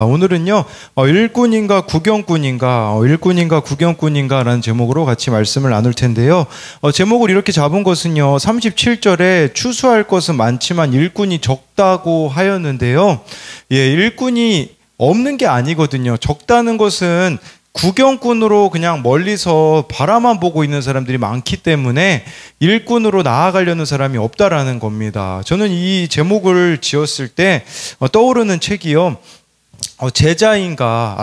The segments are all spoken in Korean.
오늘은요, 일꾼인가 구경꾼인가 라는 제목으로 같이 말씀을 나눌 텐데요. 제목을 이렇게 잡은 것은요, 37절에 추수할 것은 많지만 일꾼이 적다고 하였는데요. 예, 일꾼이 없는 게 아니거든요. 적다는 것은 구경꾼으로 그냥 멀리서 바라만 보고 있는 사람들이 많기 때문에 일꾼으로 나아가려는 사람이 없다라는 겁니다. 저는 이 제목을 지었을 때 떠오르는 책이요,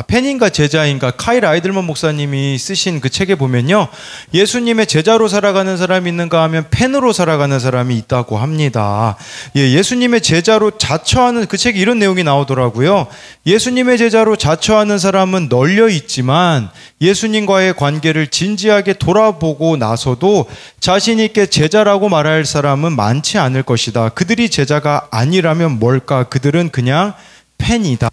팬인가 제자인가 카일 아이들먼 목사님이 쓰신 그 책에 보면요, 예수님의 제자로 살아가는 사람이 있는가 하면 팬으로 살아가는 사람이 있다고 합니다. 예수님의 제자로 자처하는, 그 책에 이런 내용이 나오더라고요. 예수님의 제자로 자처하는 사람은 널려 있지만 예수님과의 관계를 진지하게 돌아보고 나서도 자신 있게 제자라고 말할 사람은 많지 않을 것이다. 그들이 제자가 아니라면 뭘까? 그들은 그냥 팬이다.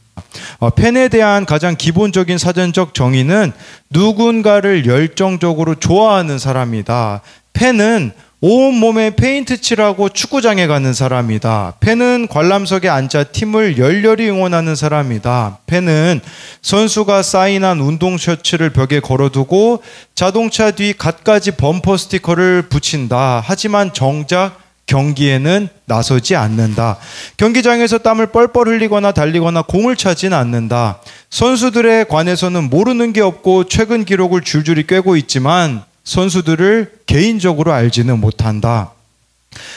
팬에 대한 가장 기본적인 사전적 정의는 누군가를 열정적으로 좋아하는 사람이다. 팬은 온몸에 페인트 칠하고 축구장에 가는 사람이다. 팬은 관람석에 앉아 팀을 열렬히 응원하는 사람이다. 팬은 선수가 사인한 운동 셔츠를 벽에 걸어두고 자동차 뒤 갖가지 범퍼 스티커를 붙인다. 하지만 정작 경기에는 나서지 않는다. 경기장에서 땀을 뻘뻘 흘리거나 달리거나 공을 차진 않는다. 선수들에 관해서는 모르는 게 없고 최근 기록을 줄줄이 꿰고 있지만 선수들을 개인적으로 알지는 못한다.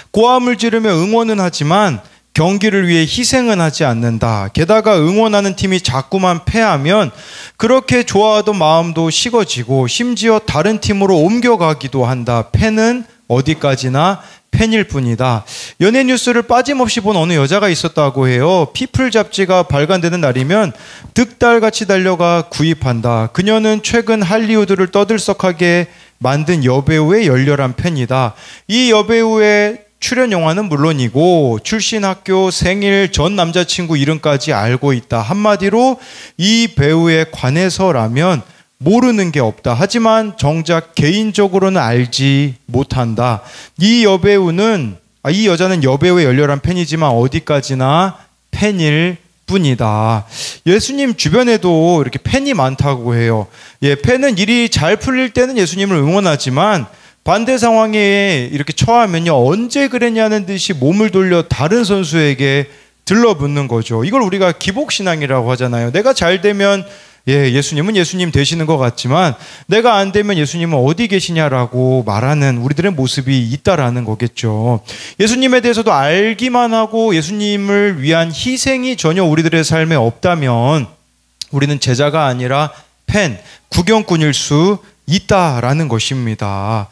고함을 지르며 응원은 하지만 경기를 위해 희생은 하지 않는다. 게다가 응원하는 팀이 자꾸만 패하면 그렇게 좋아하던 마음도 식어지고 심지어 다른 팀으로 옮겨가기도 한다. 팬은 어디까지나 팬일 뿐이다. 연예 뉴스를 빠짐없이 본 어느 여자가 있었다고 해요. 피플 잡지가 발간되는 날이면 득달같이 달려가 구입한다. 그녀는 최근 할리우드를 떠들썩하게 만든 여배우의 열렬한 팬이다. 이 여배우의 출연 영화는 물론이고 출신 학교, 생일, 전 남자친구 이름까지 알고 있다. 한마디로 이 배우에 관해서라면 모르는 게 없다. 하지만 정작 개인적으로는 알지 못한다. 이 여자는 여배우의 열렬한 팬이지만 어디까지나 팬일 뿐이다. 예수님 주변에도 이렇게 팬이 많다고 해요. 팬은 일이 잘 풀릴 때는 예수님을 응원하지만 반대 상황에 이렇게 처하면요, 언제 그랬냐는 듯이 몸을 돌려 다른 선수에게 들러붙는 거죠. 이걸 우리가 기복신앙이라고 하잖아요. 내가 잘 되면 예수님은 예수님 되시는 것 같지만 내가 안 되면 예수님은 어디 계시냐라고 말하는 우리들의 모습이 있다라는 거겠죠. 예수님에 대해서도 알기만 하고 예수님을 위한 희생이 전혀 우리들의 삶에 없다면 우리는 제자가 아니라 팬, 구경꾼일 수 있다라는 것입니다.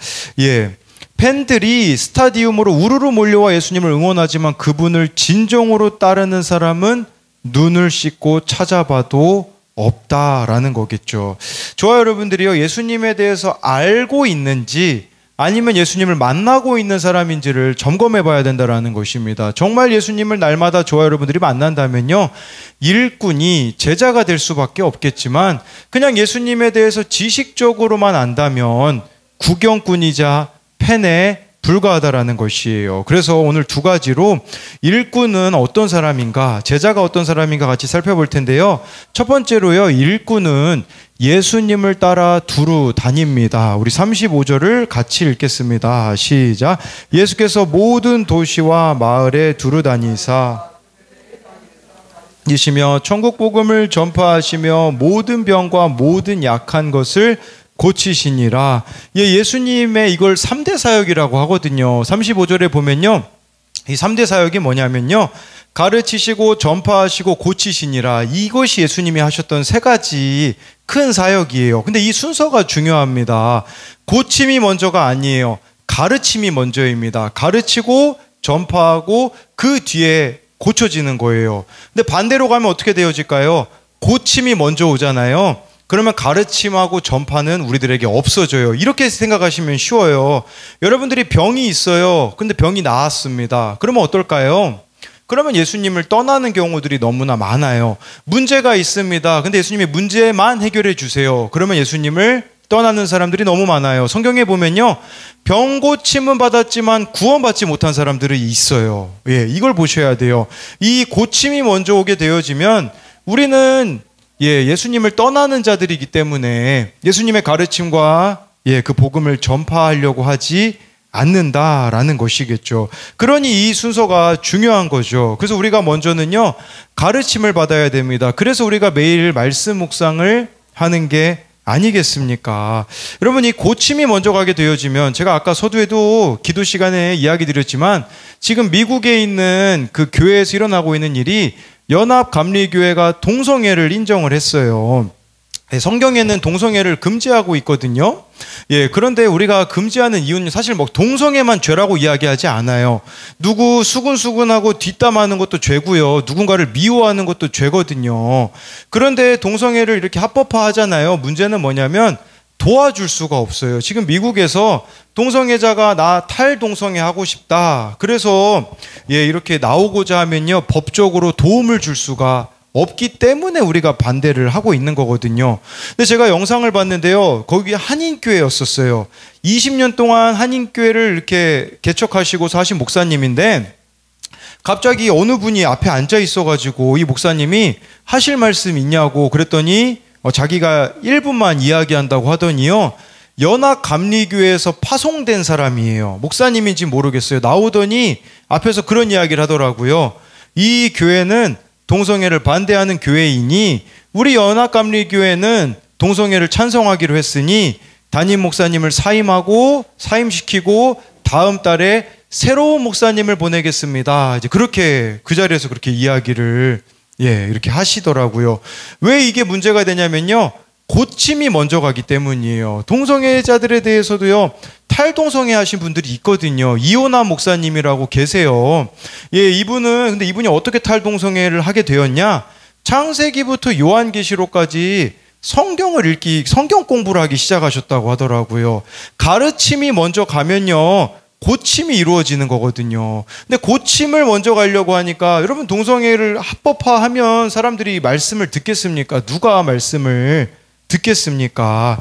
팬들이 스타디움으로 우르르 몰려와 예수님을 응원하지만 그분을 진정으로 따르는 사람은 눈을 씻고 찾아봐도 없다라는 거겠죠. 저와 여러분들이요, 예수님에 대해서 알고 있는지 아니면 예수님을 만나고 있는 사람인지를 점검해 봐야 된다라는 것입니다. 정말 예수님을 날마다 저와 여러분들이 만난다면요, 일꾼이 제자가 될 수밖에 없겠지만 그냥 예수님에 대해서 지식적으로만 안다면 구경꾼이자 팬에 불과하다라는 것이에요. 그래서 오늘 두 가지로 일꾼은 어떤 사람인가, 제자가 어떤 사람인가 같이 살펴볼 텐데요. 첫 번째로요, 일꾼은 예수님을 따라 두루 다닙니다. 우리 35절을 같이 읽겠습니다. 시작. 예수께서 모든 도시와 마을에 두루 다니사 이시며 천국 복음을 전파하시며 모든 병과 모든 약한 것을 고치시니라. 예수님의 이걸 3대 사역이라고 하거든요. 35절에 보면요, 이 3대 사역이 뭐냐면요, 가르치시고 전파하시고 고치시니라. 이것이 예수님이 하셨던 세 가지 큰 사역이에요. 근데 이 순서가 중요합니다. 고침이 먼저가 아니에요. 가르침이 먼저입니다. 가르치고 전파하고 그 뒤에 고쳐지는 거예요. 근데 반대로 가면 어떻게 되어질까요? 고침이 먼저 오잖아요. 그러면 가르침하고 전파는 우리들에게 없어져요. 이렇게 생각하시면 쉬워요. 여러분들이 병이 있어요. 근데 병이 나았습니다. 그러면 어떨까요? 그러면 예수님을 떠나는 경우들이 너무나 많아요. 문제가 있습니다. 근데 예수님이 문제만 해결해 주세요. 그러면 예수님을 떠나는 사람들이 너무 많아요. 성경에 보면요, 병 고침은 받았지만 구원받지 못한 사람들이 있어요. 이걸 보셔야 돼요. 이 고침이 먼저 오게 되어지면 우리는 예수님을 떠나는 자들이기 때문에 예수님의 가르침과 그 복음을 전파하려고 하지 않는다라는 것이겠죠. 그러니 이 순서가 중요한 거죠. 그래서 우리가 먼저는요, 가르침을 받아야 됩니다. 그래서 우리가 매일 말씀 묵상을 하는 게 아니겠습니까? 여러분, 이 고침이 먼저 가게 되어지면, 제가 아까 서두에도 기도 시간에 이야기 드렸지만, 지금 미국에 있는 그 교회에서 일어나고 있는 일이 연합감리교회가 동성애를 인정을 했어요. 성경에는 동성애를 금지하고 있거든요. 그런데 우리가 금지하는 이유는 사실 뭐 동성애만 죄라고 이야기하지 않아요. 누구 수근수근하고 뒷담하는 것도 죄고요. 누군가를 미워하는 것도 죄거든요. 그런데 동성애를 이렇게 합법화하잖아요. 문제는 뭐냐면 도와줄 수가 없어요. 지금 미국에서 동성애자가 나 탈동성애 하고 싶다, 그래서 이렇게 나오고자 하면요, 법적으로 도움을 줄 수가 없기 때문에 우리가 반대를 하고 있는 거거든요. 근데 제가 영상을 봤는데요, 거기 한인교회였었어요. 20년 동안 한인교회를 이렇게 개척하시고서 하신 목사님인데, 갑자기 어느 분이 앞에 앉아 있어가지고 이 목사님이 하실 말씀 있냐고 그랬더니 자기가 1분만 이야기한다고 하더니요, 연합감리교회에서 파송된 사람이에요. 목사님인지 모르겠어요. 나오더니 앞에서 그런 이야기를 하더라고요. 이 교회는 동성애를 반대하는 교회이니 우리 연합감리교회는 동성애를 찬성하기로 했으니 담임 목사님을 사임시키고 다음 달에 새로운 목사님을 보내겠습니다. 이제 그렇게 그 자리에서 그렇게 이야기를 이렇게 하시더라고요. 왜 이게 문제가 되냐면요, 고침이 먼저 가기 때문이에요. 동성애자들에 대해서도요, 탈동성애 하신 분들이 있거든요. 이호나 목사님이라고 계세요. 근데 이분이 어떻게 탈동성애를 하게 되었냐? 창세기부터 요한계시록까지 성경 공부를 하기 시작하셨다고 하더라고요. 가르침이 먼저 가면요, 고침이 이루어지는 거거든요. 근데 고침을 먼저 가려고 하니까, 여러분, 동성애를 합법화하면 사람들이 말씀을 듣겠습니까? 누가 말씀을 듣겠습니까?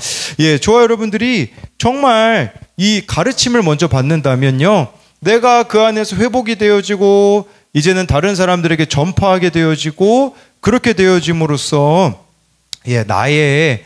저와 여러분들이 정말 이 가르침을 먼저 받는다면요, 내가 그 안에서 회복이 되어지고 이제는 다른 사람들에게 전파하게 되어지고, 그렇게 되어짐으로써 나의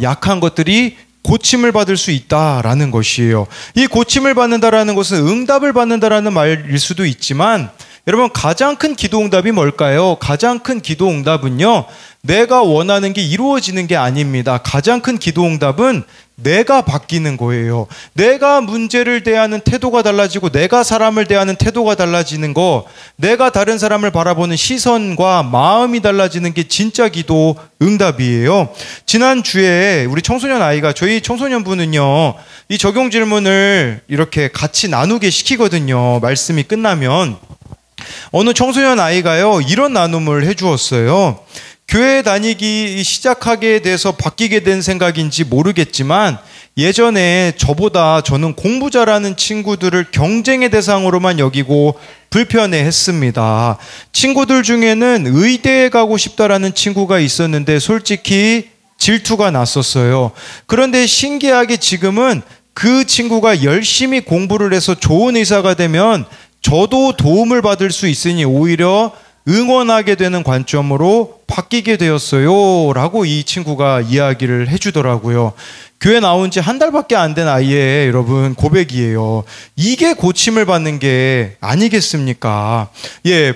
약한 것들이 고침을 받을 수 있다라는 것이에요. 이 고침을 받는다라는 것은 응답을 받는다라는 말일 수도 있지만, 여러분, 가장 큰 기도 응답이 뭘까요? 가장 큰 기도 응답은요, 내가 원하는 게 이루어지는 게 아닙니다. 가장 큰 기도 응답은 내가 바뀌는 거예요. 내가 문제를 대하는 태도가 달라지고, 내가 사람을 대하는 태도가 달라지는 거, 내가 다른 사람을 바라보는 시선과 마음이 달라지는 게 진짜 기도 응답이에요. 지난주에 우리 청소년 아이가, 저희 청소년부는요, 이 적용 질문을 이렇게 같이 나누게 시키거든요. 말씀이 끝나면. 어느 청소년 아이가요, 이런 나눔을 해주었어요. 교회 다니기 시작하게 돼서 바뀌게 된 생각인지 모르겠지만, 예전에 저는 공부 잘하는 친구들을 경쟁의 대상으로만 여기고 불편해했습니다. 친구들 중에는 의대에 가고 싶다라는 친구가 있었는데 솔직히 질투가 났었어요. 그런데 신기하게 지금은 그 친구가 열심히 공부를 해서 좋은 의사가 되면 저도 도움을 받을 수 있으니 오히려 응원하게 되는 관점으로 바뀌게 되었어요 라고 이 친구가 이야기를 해주더라고요. 교회 나온 지 한 달밖에 안 된 아이의, 여러분, 고백이에요. 이게 고침을 받는 게 아니겠습니까?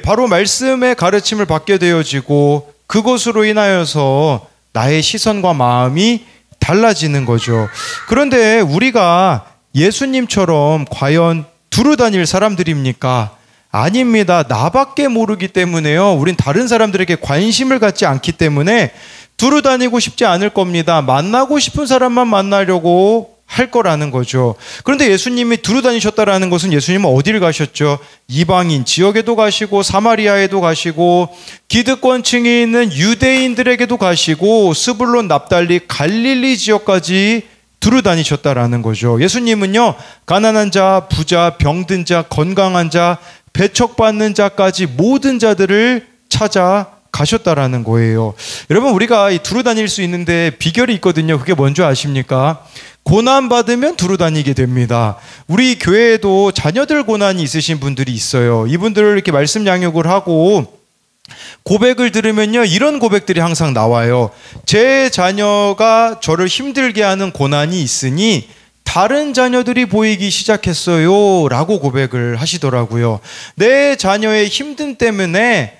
바로 말씀의 가르침을 받게 되어지고, 그것으로 인하여서 나의 시선과 마음이 달라지는 거죠. 그런데 우리가 예수님처럼 과연 두루 다닐 사람들입니까? 아닙니다. 나밖에 모르기 때문에요. 우린 다른 사람들에게 관심을 갖지 않기 때문에 두루 다니고 싶지 않을 겁니다. 만나고 싶은 사람만 만나려고 할 거라는 거죠. 그런데 예수님이 두루 다니셨다라는 것은, 예수님은 어디를 가셨죠? 이방인 지역에도 가시고, 사마리아에도 가시고, 기득권층이 있는 유대인들에게도 가시고, 스불론, 납달리, 갈릴리 지역까지 두루 다니셨다라는 거죠. 예수님은요, 가난한 자, 부자, 병든 자, 건강한 자, 배척받는 자까지 모든 자들을 찾아가셨다라는 거예요. 여러분, 우리가 두루 다닐 수 있는데 비결이 있거든요. 그게 뭔지 아십니까? 고난받으면 두루 다니게 됩니다. 우리 교회에도 자녀들 고난이 있으신 분들이 있어요. 이분들을 이렇게 말씀 양육을 하고 고백을 들으면요, 이런 고백들이 항상 나와요. 제 자녀가 저를 힘들게 하는 고난이 있으니 다른 자녀들이 보이기 시작했어요 라고 고백을 하시더라고요. 내 자녀의 힘듦 때문에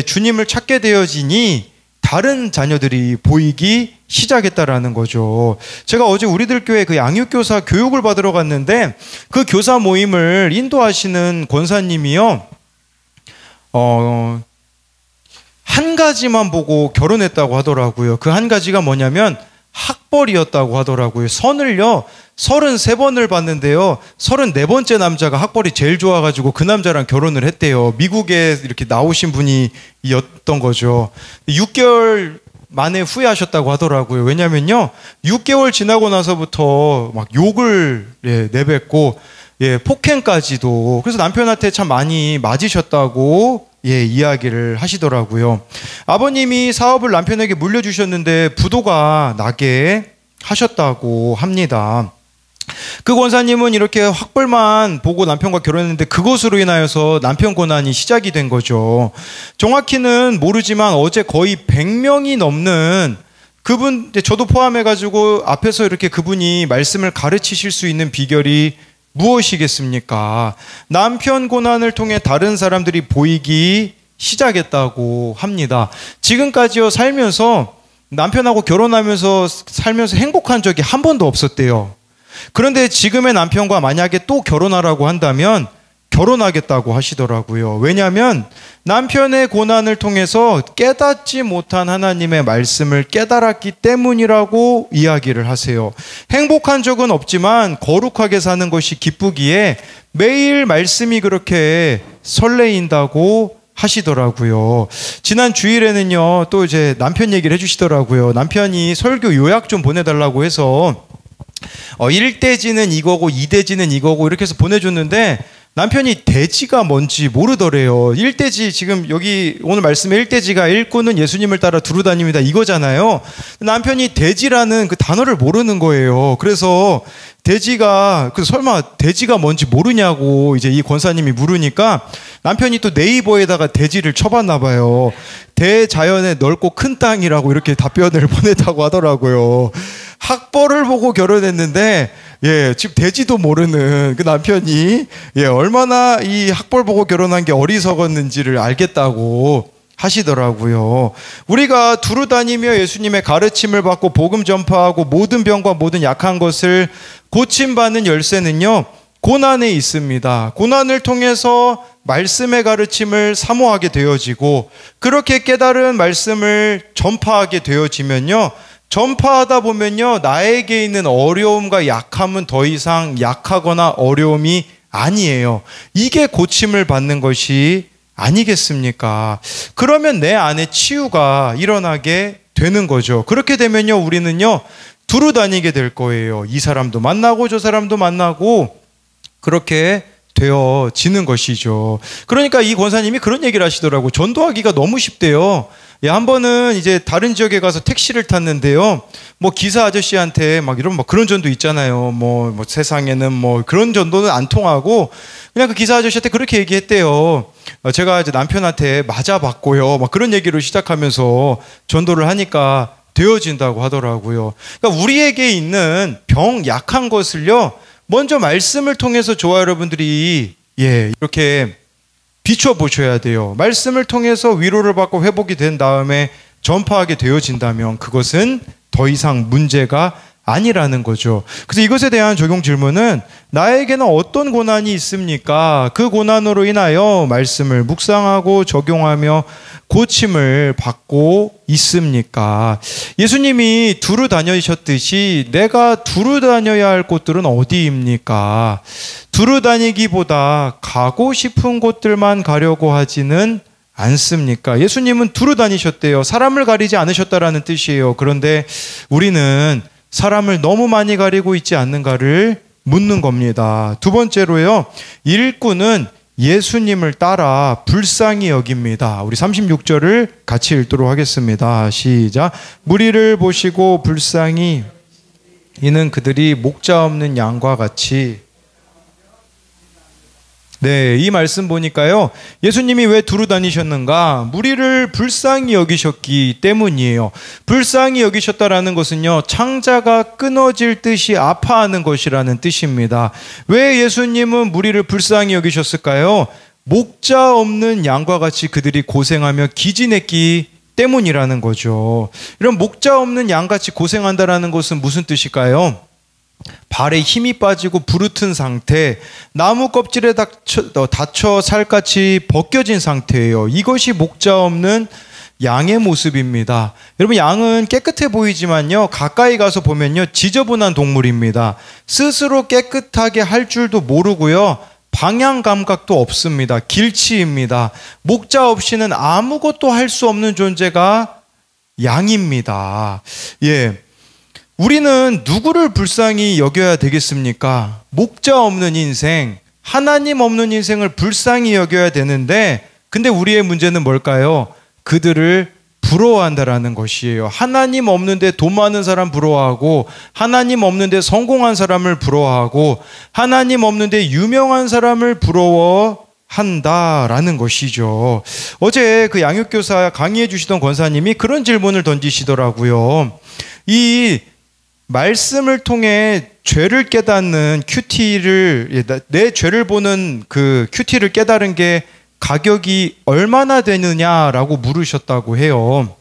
주님을 찾게 되어지니 다른 자녀들이 보이기 시작했다라는 거죠. 제가 어제 우리들 교회 그 양육교사 교육을 받으러 갔는데 그 교사 모임을 인도하시는 권사님이요, 한 가지만 보고 결혼했다고 하더라고요. 그 한 가지가 뭐냐면 학벌이었다고 하더라고요. 선을요 33번을 봤는데요, 34번째 남자가 학벌이 제일 좋아가지고 그 남자랑 결혼을 했대요. 미국에 이렇게 나오신 분이었던 거죠. 6개월 만에 후회하셨다고 하더라고요. 왜냐면요, 6개월 지나고 나서부터 막 욕을 내뱉고 폭행까지도. 그래서 남편한테 참 많이 맞으셨다고 이야기를 하시더라고요. 아버님이 사업을 남편에게 물려주셨는데 부도가 나게 하셨다고 합니다. 그 권사님은 이렇게 학벌만 보고 남편과 결혼했는데 그것으로 인하여서 남편 고난이 시작이 된 거죠. 정확히는 모르지만 어제 거의 100명이 넘는 그분, 저도 포함해가지고 앞에서 이렇게 그분이 말씀을 가르치실 수 있는 비결이 무엇이겠습니까? 남편 고난을 통해 다른 사람들이 보이기 시작했다고 합니다. 지금까지요 살면서 남편하고 결혼하면서 살면서 행복한 적이 한 번도 없었대요. 그런데 지금의 남편과 만약에 또 결혼하라고 한다면 결혼하겠다고 하시더라고요. 왜냐하면 남편의 고난을 통해서 깨닫지 못한 하나님의 말씀을 깨달았기 때문이라고 이야기를 하세요. 행복한 적은 없지만 거룩하게 사는 것이 기쁘기에 매일 말씀이 그렇게 설레인다고 하시더라고요. 지난 주일에는요, 또 이제 남편 얘기를 해주시더라고요. 남편이 설교 요약 좀 보내달라고 해서 1대지는 이거고 2대지는 이거고 이렇게 해서 보내줬는데 남편이 대지가 뭔지 모르더래요. 1대지, 지금 여기 오늘 말씀에 1대지가 일꾼은 예수님을 따라 두루 다닙니다 이거잖아요. 남편이 대지라는 그 단어를 모르는 거예요. 그래서 대지가, 설마 대지가 뭔지 모르냐고 이제 이 권사님이 물으니까 남편이 또 네이버에다가 대지를 쳐봤나 봐요. 대자연의 넓고 큰 땅이라고 이렇게 답변을 보냈다고 하더라고요. 학벌을 보고 결혼했는데 지금 되지도 모르는 그 남편이 얼마나 이 학벌 보고 결혼한 게 어리석었는지를 알겠다고 하시더라고요. 우리가 두루 다니며 예수님의 가르침을 받고 복음 전파하고 모든 병과 모든 약한 것을 고침받는 열쇠는요, 고난에 있습니다. 고난을 통해서 말씀의 가르침을 사모하게 되어지고 그렇게 깨달은 말씀을 전파하게 되어지면요, 전파하다 보면요, 나에게 있는 어려움과 약함은 더 이상 약하거나 어려움이 아니에요. 이게 고침을 받는 것이 아니겠습니까? 그러면 내 안에 치유가 일어나게 되는 거죠. 그렇게 되면요, 우리는요 두루 다니게 될 거예요. 이 사람도 만나고 저 사람도 만나고 그렇게 되어지는 것이죠. 그러니까 이 권사님이 그런 얘기를 하시더라고. 전도하기가 너무 쉽대요. 한 번은 이제 다른 지역에 가서 택시를 탔는데요, 뭐 기사 아저씨한테 막 이런 그런 전도 있잖아요. 뭐 세상에는 뭐 그런 전도는 안 통하고 그냥 그 기사 아저씨한테 그렇게 얘기했대요. 제가 이제 남편한테 맞아봤고요. 막 그런 얘기를 시작하면서 전도를 하니까 되어진다고 하더라고요. 그러니까 우리에게 있는 병, 약한 것을요, 먼저 말씀을 통해서 저와 여러분들이 이렇게 비춰보셔야 돼요. 말씀을 통해서 위로를 받고 회복이 된 다음에 전파하게 되어진다면 그것은 더 이상 문제가 아니라는 거죠. 그래서 이것에 대한 적용 질문은, 나에게는 어떤 고난이 있습니까? 그 고난으로 인하여 말씀을 묵상하고 적용하며 고침을 받고 있습니까? 예수님이 두루 다니셨듯이 내가 두루 다녀야 할 곳들은 어디입니까? 두루 다니기보다 가고 싶은 곳들만 가려고 하지는 않습니까? 예수님은 두루 다니셨대요. 사람을 가리지 않으셨다라는 뜻이에요. 그런데 우리는 사람을 너무 많이 가리고 있지 않는가를 묻는 겁니다. 두 번째로요, 일꾼은 예수님을 따라 불쌍히 여깁니다. 우리 36절을 같이 읽도록 하겠습니다. 시작. 무리를 보시고 불쌍히, 이는 그들이 목자 없는 양과 같이 네, 이 말씀 보니까요. 예수님이 왜 두루 다니셨는가? 무리를 불쌍히 여기셨기 때문이에요. 불쌍히 여기셨다라는 것은요, 창자가 끊어질 듯이 아파하는 것이라는 뜻입니다. 왜 예수님은 무리를 불쌍히 여기셨을까요? 목자 없는 양과 같이 그들이 고생하며 기진했기 때문이라는 거죠. 이런 목자 없는 양같이 고생한다라는 것은 무슨 뜻일까요? 발에 힘이 빠지고 부르튼 상태, 나무 껍질에 닫혀 살같이 벗겨진 상태예요. 이것이 목자 없는 양의 모습입니다. 여러분, 양은 깨끗해 보이지만요, 가까이 가서 보면요, 지저분한 동물입니다. 스스로 깨끗하게 할 줄도 모르고요, 방향 감각도 없습니다. 길치입니다. 목자 없이는 아무것도 할 수 없는 존재가 양입니다. 예. 우리는 누구를 불쌍히 여겨야 되겠습니까? 목자 없는 인생, 하나님 없는 인생을 불쌍히 여겨야 되는데, 근데 우리의 문제는 뭘까요? 그들을 부러워한다라는 것이에요. 하나님 없는데 돈 많은 사람 부러워하고, 하나님 없는데 성공한 사람을 부러워하고, 하나님 없는데 유명한 사람을 부러워한다라는 것이죠. 어제 그 양육교사 강의해 주시던 권사님이 그런 질문을 던지시더라고요. 이 말씀을 통해 죄를 깨닫는 큐티를, 내 죄를 보는 그 큐티를 깨달은 게 가격이 얼마나 되느냐라고 물으셨다고 해요.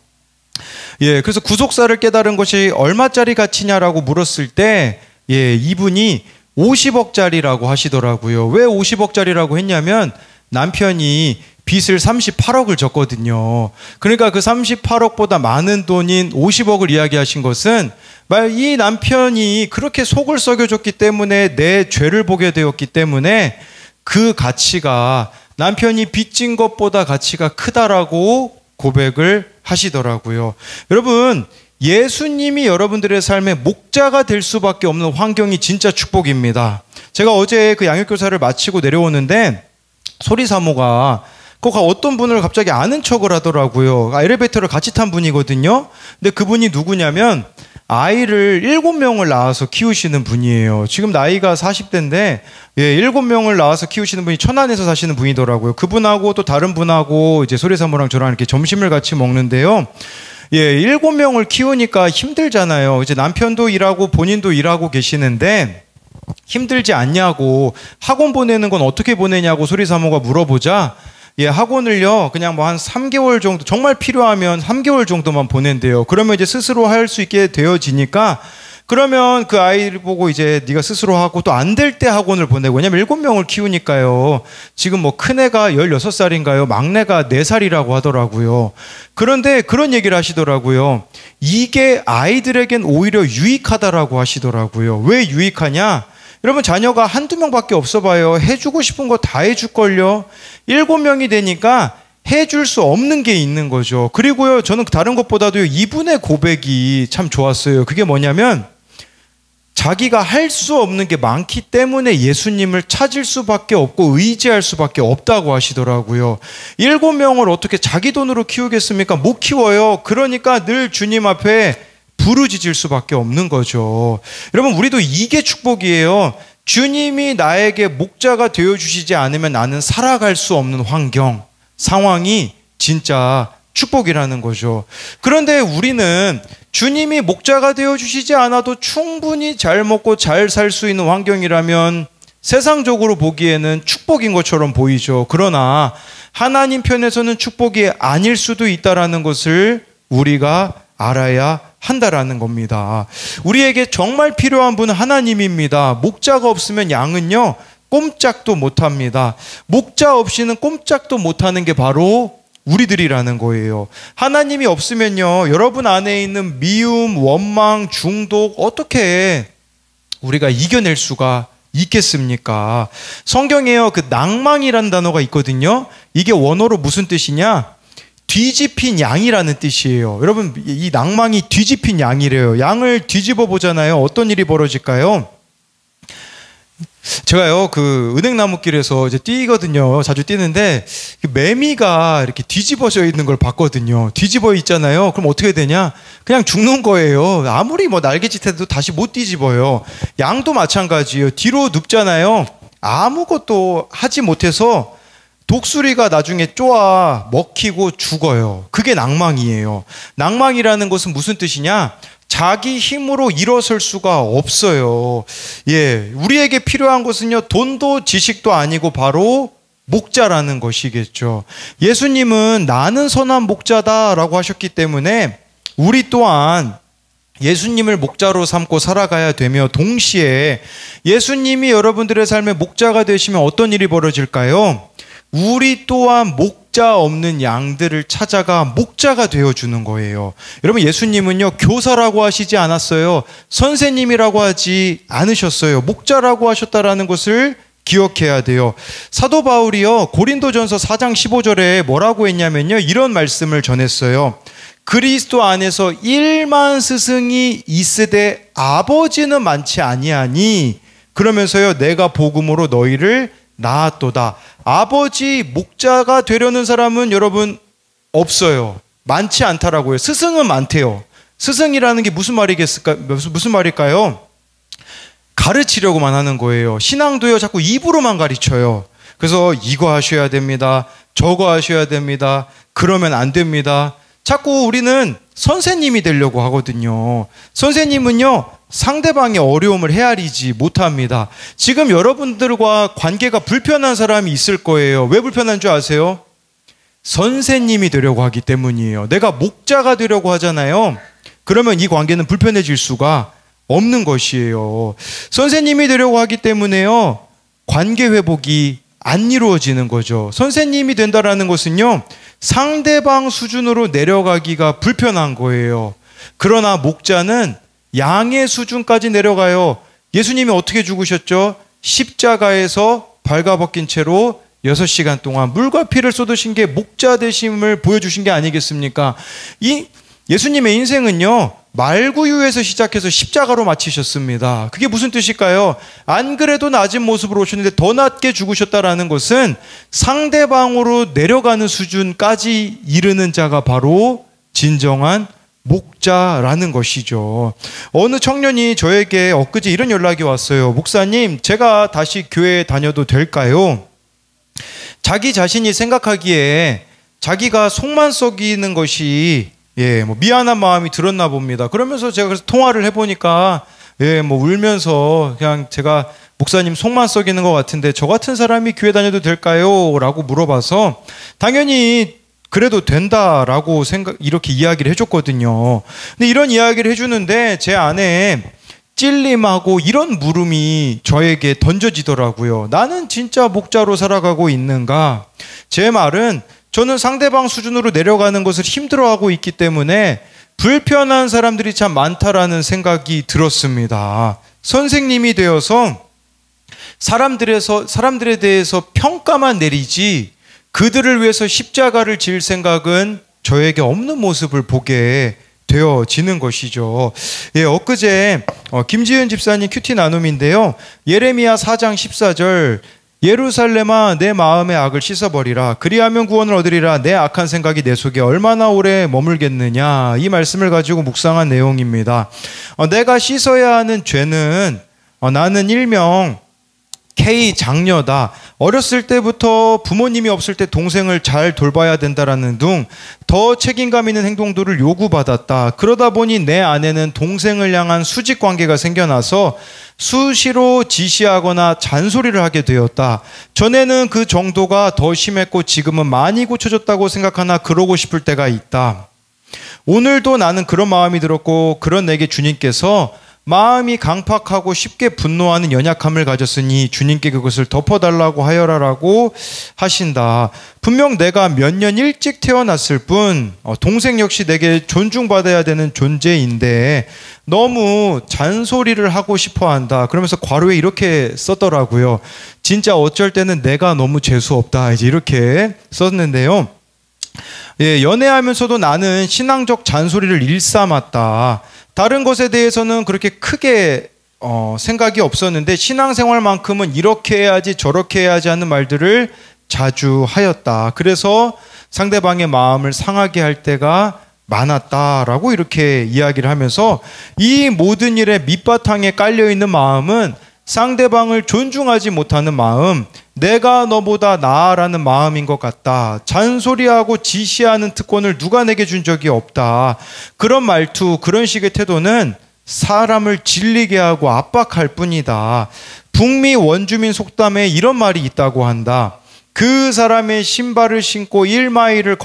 예, 그래서 구속사를 깨달은 것이 얼마짜리 가치냐라고 물었을 때, 예, 이분이 50억짜리라고 하시더라고요. 왜 50억짜리라고 했냐면 남편이 빚을 38억을 졌거든요. 그러니까 그 38억보다 많은 돈인 50억을 이야기하신 것은 이 남편이 그렇게 속을 썩여줬기 때문에 내 죄를 보게 되었기 때문에 그 가치가 남편이 빚진 것보다 가치가 크다라고 고백을 하시더라고요. 여러분, 예수님이 여러분들의 삶의 목자가 될 수밖에 없는 환경이 진짜 축복입니다. 제가 어제 그 양육교사를 마치고 내려오는데 소리사모가 꼭 어떤 분을 갑자기 아는 척을 하더라고요. 엘리베이터를 같이 탄 분이거든요. 근데 그분이 누구냐면 아이를 7명을 낳아서 키우시는 분이에요. 지금 나이가 40대인데 7명을 낳아서 키우시는 분이 천안에서 사시는 분이더라고요. 그분하고 또 다른 분하고 이제 소리사모랑 저랑 이렇게 점심을 같이 먹는데요. 7명을 키우니까 힘들잖아요. 이제 남편도 일하고 본인도 일하고 계시는데 힘들지 않냐고, 학원 보내는 건 어떻게 보내냐고 소리사모가 물어보자, 학원을요, 그냥 뭐 한 3개월 정도, 정말 필요하면 3개월 정도만 보낸대요. 그러면 이제 스스로 할 수 있게 되어지니까, 그러면 그 아이를 보고 이제 네가 스스로 하고 또 안 될 때 학원을 보내고, 왜냐면 7명을 키우니까요. 지금 뭐 큰애가 16살인가요? 막내가 4살이라고 하더라고요. 그런데 그런 얘기를 하시더라고요. 이게 아이들에겐 오히려 유익하다라고 하시더라고요. 왜 유익하냐? 여러분, 자녀가 한두 명밖에 없어 봐요. 해주고 싶은 거 다 해줄걸요. 7명이 되니까 해줄 수 없는 게 있는 거죠. 그리고요, 저는 다른 것보다도 이분의 고백이 참 좋았어요. 그게 뭐냐면 자기가 할 수 없는 게 많기 때문에 예수님을 찾을 수밖에 없고 의지할 수밖에 없다고 하시더라고요. 7명을 어떻게 자기 돈으로 키우겠습니까? 못 키워요. 그러니까 늘 주님 앞에 부르짖을 수밖에 없는 거죠. 여러분, 우리도 이게 축복이에요. 주님이 나에게 목자가 되어주시지 않으면 나는 살아갈 수 없는 환경, 상황이 진짜 축복이라는 거죠. 그런데 우리는 주님이 목자가 되어주시지 않아도 충분히 잘 먹고 잘 살 수 있는 환경이라면 세상적으로 보기에는 축복인 것처럼 보이죠. 그러나 하나님 편에서는 축복이 아닐 수도 있다는 것을 우리가 알아야 한다라는 겁니다. 우리에게 정말 필요한 분은 하나님입니다. 목자가 없으면 양은요, 꼼짝도 못합니다. 목자 없이는 꼼짝도 못하는 게 바로 우리들이라는 거예요. 하나님이 없으면요, 여러분 안에 있는 미움, 원망, 중독 어떻게 우리가 이겨낼 수가 있겠습니까? 성경에요, 그 낭망이라는 단어가 있거든요. 이게 원어로 무슨 뜻이냐? 뒤집힌 양이라는 뜻이에요. 여러분, 이 낭망이 뒤집힌 양이래요. 양을 뒤집어 보잖아요. 어떤 일이 벌어질까요? 제가요, 그 은행나무길에서 이제 뛰거든요. 자주 뛰는데 매미가 이렇게 뒤집어져 있는 걸 봤거든요. 뒤집어 있잖아요. 그럼 어떻게 되냐? 그냥 죽는 거예요. 아무리 뭐 날개짓 해도 다시 못 뒤집어요. 양도 마찬가지예요. 뒤로 눕잖아요. 아무것도 하지 못해서 독수리가 나중에 쪼아 먹히고 죽어요. 그게 낭망이에요. 낭망이라는 것은 무슨 뜻이냐? 자기 힘으로 일어설 수가 없어요. 예, 우리에게 필요한 것은요, 돈도 지식도 아니고 바로 목자라는 것이겠죠. 예수님은 나는 선한 목자다라고 하셨기 때문에 우리 또한 예수님을 목자로 삼고 살아가야 되며, 동시에 예수님이 여러분들의 삶의 목자가 되시면 어떤 일이 벌어질까요? 우리 또한 목자 없는 양들을 찾아가 목자가 되어주는 거예요. 여러분, 예수님은요, 교사라고 하시지 않았어요. 선생님이라고 하지 않으셨어요. 목자라고 하셨다라는 것을 기억해야 돼요. 사도 바울이요, 고린도전서 4장 15절에 뭐라고 했냐면요, 이런 말씀을 전했어요. 그리스도 안에서 1만 스승이 있으되 아버지는 많지 아니하니, 그러면서요, 내가 복음으로 너희를 낳았도다. 아버지 목자가 되려는 사람은 여러분 없어요. 많지 않다라고요. 스승은 많대요. 스승이라는 게 무슨 말일까요? 가르치려고만 하는 거예요. 신앙도요, 자꾸 입으로만 가르쳐요. 그래서 이거 하셔야 됩니다, 저거 하셔야 됩니다, 그러면 안 됩니다. 자꾸 우리는 선생님이 되려고 하거든요. 선생님은요, 상대방의 어려움을 헤아리지 못합니다. 지금 여러분들과 관계가 불편한 사람이 있을 거예요. 왜 불편한 줄 아세요? 선생님이 되려고 하기 때문이에요. 내가 목자가 되려고 하잖아요. 그러면 이 관계는 불편해질 수가 없는 것이에요. 선생님이 되려고 하기 때문에요, 관계 회복이 안 이루어지는 거죠. 선생님이 된다라는 것은요, 상대방 수준으로 내려가기가 불편한 거예요. 그러나 목자는 양의 수준까지 내려가요. 예수님이 어떻게 죽으셨죠? 십자가에서 발가벗긴 채로 6시간 동안 물과 피를 쏟으신 게 목자 되심을 보여주신 게 아니겠습니까? 이 예수님의 인생은요, 말구유에서 시작해서 십자가로 마치셨습니다. 그게 무슨 뜻일까요? 안 그래도 낮은 모습으로 오셨는데 더 낮게 죽으셨다라는 것은 상대방으로 내려가는 수준까지 이르는 자가 바로 진정한 목자라는 것이죠. 어느 청년이 저에게 엊그제 이런 연락이 왔어요. 목사님, 제가 다시 교회에 다녀도 될까요? 자기 자신이 생각하기에 자기가 속만 썩이는 것이 미안한 마음이 들었나 봅니다. 그러면서 제가 그래서 통화를 해보니까 울면서 그냥 제가 목사님 속만 썩이는 것 같은데 저 같은 사람이 교회 다녀도 될까요? 라고 물어봐서 당연히 그래도 된다라고 이렇게 이야기를 해줬거든요. 근데 이런 이야기를 해주는데 제 안에 찔림하고 이런 물음이 저에게 던져지더라고요. 나는 진짜 목자로 살아가고 있는가? 제 말은 저는 상대방 수준으로 내려가는 것을 힘들어하고 있기 때문에 불편한 사람들이 참 많다라는 생각이 들었습니다. 선생님이 되어서 사람들에 대해서 평가만 내리지 그들을 위해서 십자가를 질 생각은 저에게 없는 모습을 보게 되어지는 것이죠. 엊그제 김지은 집사님 큐티 나눔인데요, 예레미야 4장 14절, 예루살렘아 내 마음의 악을 씻어버리라, 그리하면 구원을 얻으리라, 내 악한 생각이 내 속에 얼마나 오래 머물겠느냐, 이 말씀을 가지고 묵상한 내용입니다. 내가 씻어야 하는 죄는 나는 일명 K 장녀다, 어렸을 때부터 부모님이 없을 때 동생을 잘 돌봐야 된다라는 등 더 책임감 있는 행동들을 요구받았다. 그러다 보니 내 안에는 동생을 향한 수직 관계가 생겨나서 수시로 지시하거나 잔소리를 하게 되었다. 전에는 그 정도가 더 심했고 지금은 많이 고쳐졌다고 생각하나 그러고 싶을 때가 있다. 오늘도 나는 그런 마음이 들었고, 그런 내게 주님께서 마음이 강팍하고 쉽게 분노하는 연약함을 가졌으니 주님께 그것을 덮어달라고 하여라라고 하신다. 분명 내가 몇 년 일찍 태어났을 뿐 동생 역시 내게 존중받아야 되는 존재인데 너무 잔소리를 하고 싶어한다. 그러면서 괄호에 이렇게 썼더라고요. 진짜 어쩔 때는 내가 너무 재수없다, 이제 이렇게 썼는데요. 연애하면서도 나는 신앙적 잔소리를 일삼았다. 다른 것에 대해서는 그렇게 크게 생각이 없었는데 신앙생활만큼은 이렇게 해야지 저렇게 해야지 하는 말들을 자주 하였다. 그래서 상대방의 마음을 상하게 할 때가 많았다라고 이렇게 이야기를 하면서 이 모든 일에 밑바탕에 깔려있는 마음은 상대방을 존중하지 못하는 마음, 내가 너보다 나아라는 마음인 것 같다. 잔소리하고 지시하는 특권을 누가 내게 준 적이 없다. 그런 말투, 그런 식의 태도는 사람을 질리게 하고 압박할 뿐이다. 북미 원주민 속담에 이런 말이 있다고 한다. 그 사람의 신발을 신고 1마일을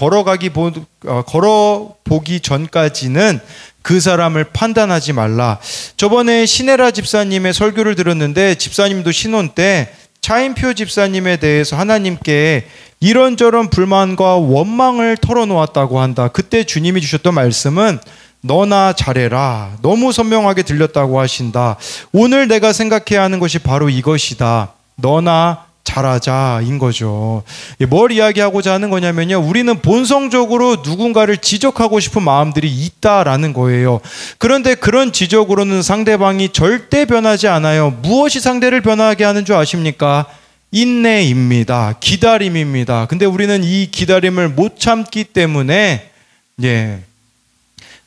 걸어보기 전까지는 그 사람을 판단하지 말라. 저번에 신혜라 집사님의 설교를 들었는데 집사님도 신혼 때 차인표 집사님에 대해서 하나님께 이런저런 불만과 원망을 털어놓았다고 한다. 그때 주님이 주셨던 말씀은 너나 잘해라. 너무 선명하게 들렸다고 하신다. 오늘 내가 생각해야 하는 것이 바로 이것이다. 너나 잘하자인 거죠. 뭘 이야기하고자 하는 거냐면요, 우리는 본성적으로 누군가를 지적하고 싶은 마음들이 있다라는 거예요. 그런데 그런 지적으로는 상대방이 절대 변하지 않아요. 무엇이 상대를 변하게 하는 줄 아십니까? 인내입니다. 기다림입니다. 근데 우리는 이 기다림을 못 참기 때문에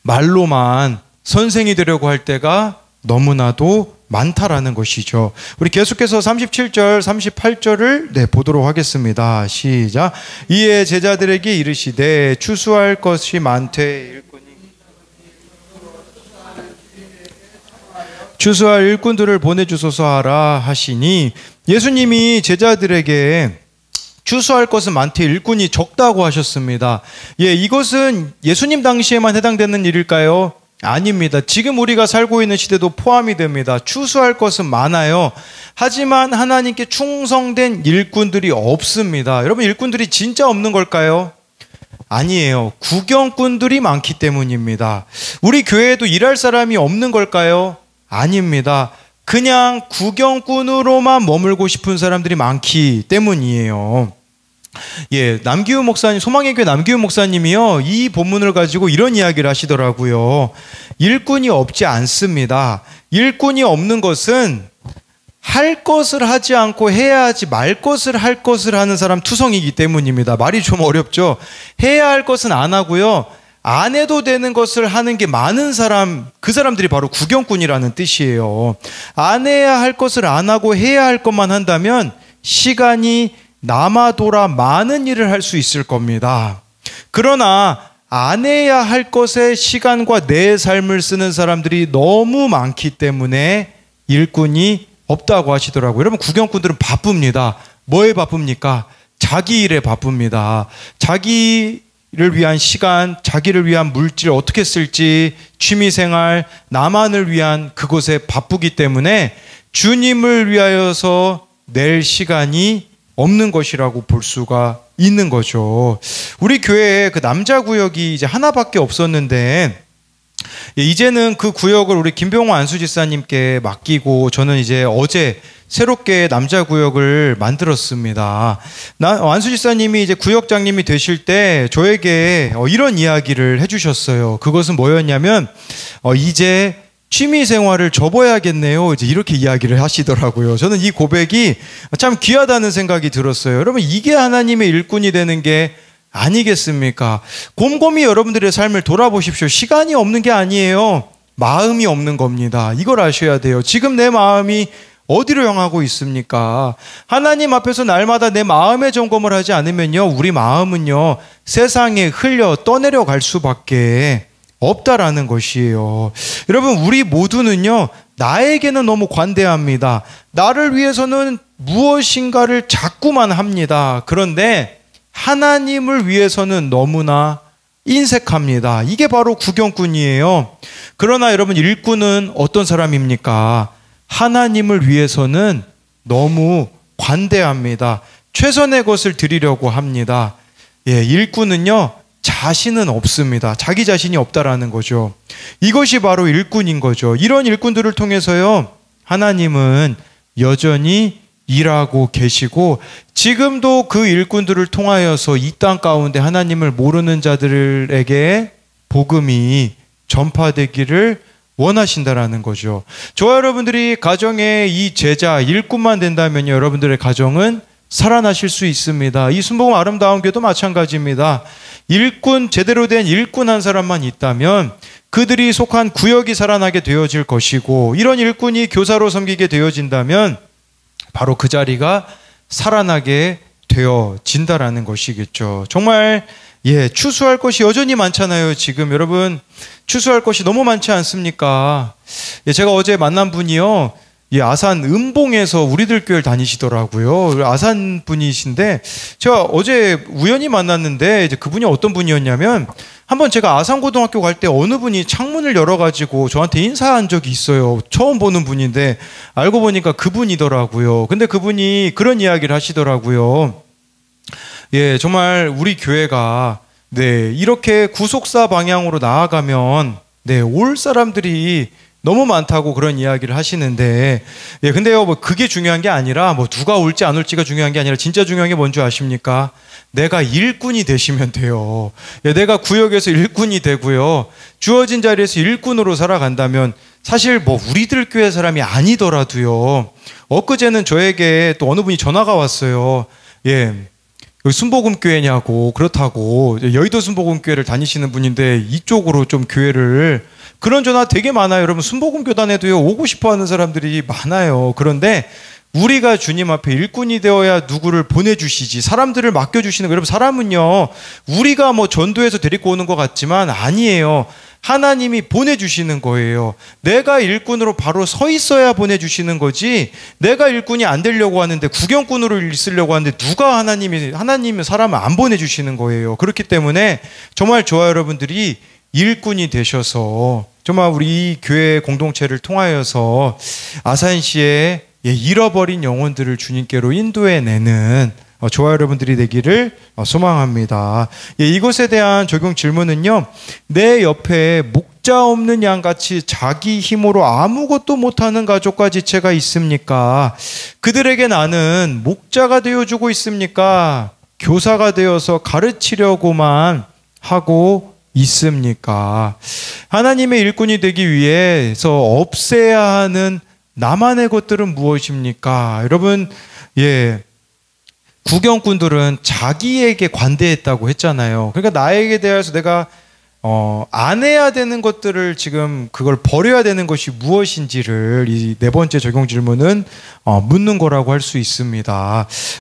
말로만 선생이 되려고 할 때가 너무나도 많다라는 것이죠. 우리 계속해서 37절, 38절을 보도록 하겠습니다. 시작. 이에 제자들에게 이르시되 추수할 것이 많되 추수할 일꾼들을 보내주소서 하라 하시니, 예수님이 제자들에게 추수할 것은 많되 일꾼이 적다고 하셨습니다. 이것은 예수님 당시에만 해당되는 일일까요? 아닙니다. 지금 우리가 살고 있는 시대도 포함이 됩니다. 추수할 것은 많아요. 하지만 하나님께 충성된 일꾼들이 없습니다. 여러분, 일꾼들이 진짜 없는 걸까요? 아니에요. 구경꾼들이 많기 때문입니다. 우리 교회에도 일할 사람이 없는 걸까요? 아닙니다. 그냥 구경꾼으로만 머물고 싶은 사람들이 많기 때문이에요. 남기훈 목사님, 소망의 교회 남기훈 목사님이요, 이 본문을 가지고 이런 이야기를 하시더라고요. 일꾼이 없지 않습니다. 일꾼이 없는 것은 할 것을 하지 않고 해야 하지 말 것을 할 것을 하는 사람 투성이기 때문입니다. 말이 좀 어렵죠. 해야 할 것은 안 하고요, 안 해도 되는 것을 하는 게 많은 사람, 그 사람들이 바로 구경꾼이라는 뜻이에요. 안 해야 할 것을 안 하고 해야 할 것만 한다면 시간이 남아 돌아 많은 일을 할 수 있을 겁니다. 그러나 안 해야 할 것에 시간과 내 삶을 쓰는 사람들이 너무 많기 때문에 일꾼이 없다고 하시더라고요. 여러분, 구경꾼들은 바쁩니다. 뭐에 바쁩니까? 자기 일에 바쁩니다. 자기를 위한 시간, 자기를 위한 물질 어떻게 쓸지, 취미생활, 나만을 위한 그것에 바쁘기 때문에 주님을 위하여서 낼 시간이 없는 것이라고 볼 수가 있는 거죠. 우리 교회에 그 남자 구역이 이제 하나밖에 없었는데, 이제는 그 구역을 우리 김병호 안수지사님께 맡기고 저는 이제 어제 새롭게 남자 구역을 만들었습니다. 안수지사님이 이제 구역장님이 되실 때 저에게 이런 이야기를 해주셨어요. 그것은 뭐였냐면, 이제 취미 생활을 접어야겠네요. 이제 이렇게 이야기를 하시더라고요. 저는 이 고백이 참 귀하다는 생각이 들었어요. 여러분, 이게 하나님의 일꾼이 되는 게 아니겠습니까? 곰곰이 여러분들의 삶을 돌아보십시오. 시간이 없는 게 아니에요. 마음이 없는 겁니다. 이걸 아셔야 돼요. 지금 내 마음이 어디로 향하고 있습니까? 하나님 앞에서 날마다 내 마음의 점검을 하지 않으면요, 우리 마음은요, 세상에 흘려 떠내려 갈 수밖에 없다라는 것이에요. 여러분, 우리 모두는요, 나에게는 너무 관대합니다. 나를 위해서는 무엇인가를 자꾸만 합니다. 그런데 하나님을 위해서는 너무나 인색합니다. 이게 바로 구경꾼이에요. 그러나 여러분, 일꾼은 어떤 사람입니까? 하나님을 위해서는 너무 관대합니다. 최선의 것을 드리려고 합니다. 일꾼은요, 자신은 없습니다. 자기 자신이 없다라는 거죠. 이것이 바로 일꾼인 거죠. 이런 일꾼들을 통해서요, 하나님은 여전히 일하고 계시고, 지금도 그 일꾼들을 통하여서 이 땅 가운데 하나님을 모르는 자들에게 복음이 전파되기를 원하신다라는 거죠. 저와 여러분들이 가정에 이 제자, 일꾼만 된다면 여러분들의 가정은 살아나실 수 있습니다. 이 순복음 아름다운 교회도 마찬가지입니다. 일꾼, 제대로 된 일꾼 한 사람만 있다면 그들이 속한 구역이 살아나게 되어질 것이고, 이런 일꾼이 교사로 섬기게 되어진다면 바로 그 자리가 살아나게 되어진다라는 것이겠죠. 정말 추수할 것이 여전히 많잖아요. 지금 여러분 추수할 것이 너무 많지 않습니까? 제가 어제 만난 분이요, 아산 음봉에서 우리들 교회를 다니시더라고요. 아산 분이신데 제가 어제 우연히 만났는데, 이제 그분이 어떤 분이었냐면, 한번 제가 아산고등학교 갈 때 어느 분이 창문을 열어가지고 저한테 인사한 적이 있어요. 처음 보는 분인데 알고 보니까 그분이더라고요. 근데 그분이 그런 이야기를 하시더라고요. 정말 우리 교회가 이렇게 구속사 방향으로 나아가면 올 사람들이 너무 많다고 그런 이야기를 하시는데, 근데요, 그게 중요한 게 아니라, 누가 올지 안 올지가 중요한 게 아니라, 진짜 중요한 게 뭔지 아십니까? 내가 일꾼이 되시면 돼요. 내가 구역에서 일꾼이 되고요, 주어진 자리에서 일꾼으로 살아간다면, 사실 우리들 교회 사람이 아니더라도요, 엊그제는 저에게 또 어느 분이 전화가 왔어요. 여기 순복음교회냐고, 그렇다고, 여의도 순복음교회를 다니시는 분인데 이쪽으로 좀 교회를, 그런 전화 되게 많아요. 여러분 순복음교단에도요, 오고 싶어 하는 사람들이 많아요. 그런데 우리가 주님 앞에 일꾼이 되어야 누구를 보내주시지, 사람들을 맡겨주시는 거예요. 여러분 사람은요, 우리가 전도해서 데리고 오는 것 같지만 아니에요. 하나님이 보내주시는 거예요. 내가 일꾼으로 바로 서 있어야 보내주시는 거지, 내가 일꾼이 안 되려고 하는데, 구경꾼으로 있으려고 하는데 누가 하나님은 사람을 안 보내주시는 거예요. 그렇기 때문에 정말 저와 여러분들이 일꾼이 되셔서 정말 우리 교회 공동체를 통하여서 아산시의 잃어버린 영혼들을 주님께로 인도해내는 저와 여러분들이 되기를 소망합니다. 이것에 대한 적용 질문은요, 내 옆에 목자 없는 양같이 자기 힘으로 아무것도 못하는 가족과 지체가 있습니까? 그들에게 나는 목자가 되어주고 있습니까? 교사가 되어서 가르치려고만 하고 있습니까? 하나님의 일꾼이 되기 위해서 없애야 하는 나만의 것들은 무엇입니까? 여러분, 구경꾼들은 자기에게 관대했다고 했잖아요. 그러니까 나에게 대해서 내가 안 해야 되는 것들을 지금 그걸 버려야 되는 것이 무엇인지를 이 네 번째 적용 질문은 묻는 거라고 할 수 있습니다.